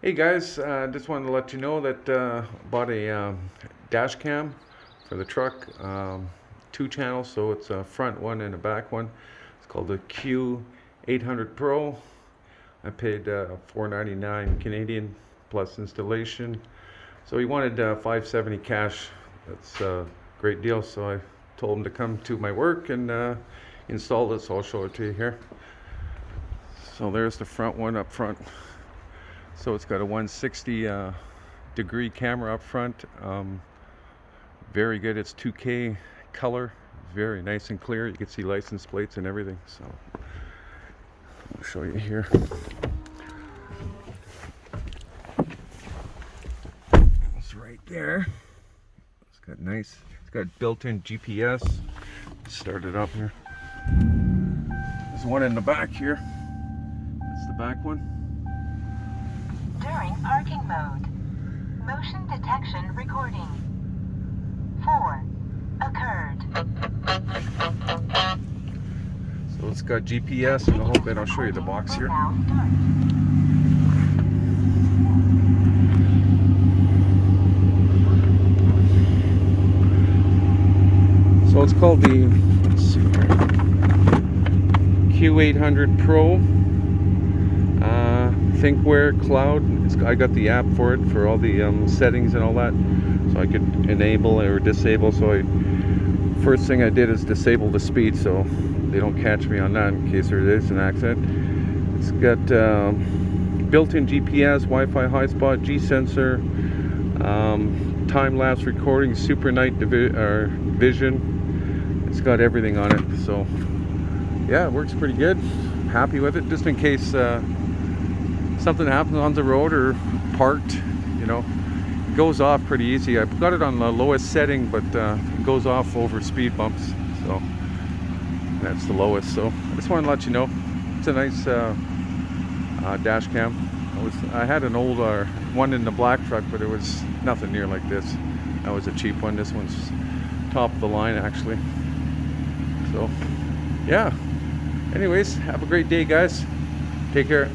Hey guys, just wanted to let you know that bought a dash cam for the truck, two channels, so it's a front one and a back one. It's called the Q800 Pro. I paid $4.99 Canadian plus installation. So he wanted $570 cash. That's a great deal. So I told him to come to my work and install it. So I'll show it to you here. So there's the front one up front. So it's got a 160 degree camera up front. Very good. It's 2K color. Very nice and clear. You can see license plates and everything. So I'll show you here. It's right there. It's got built-in GPS. Start it up here. There's one in the back here. That's the back one. During parking mode, motion detection recording. 4 occurred. So it's got GPS and the whole bit. I'll show you the box here. Now start. So it's called the, let's see here, Q800 Pro ThinkWare Cloud. I got the app for it for all the settings and all that, so I could enable or disable. So first thing I did is disable the speed so they don't catch me on that in case there is an accident. It's got built-in GPS, Wi-Fi hotspot, G-sensor, time-lapse recording, super night vision. It's got everything on it. So yeah, it works pretty good. Happy with it, just in case something happens on the road or parked, it goes off pretty easy. I've got it on the lowest setting, but it goes off over speed bumps, so that's the lowest. So I just wanted to let you know it's a nice dash cam. I had an old one in the black truck, but it was nothing near like this. That was a cheap one. This one's top of the line actually. So yeah, anyways, have a great day guys. Take care.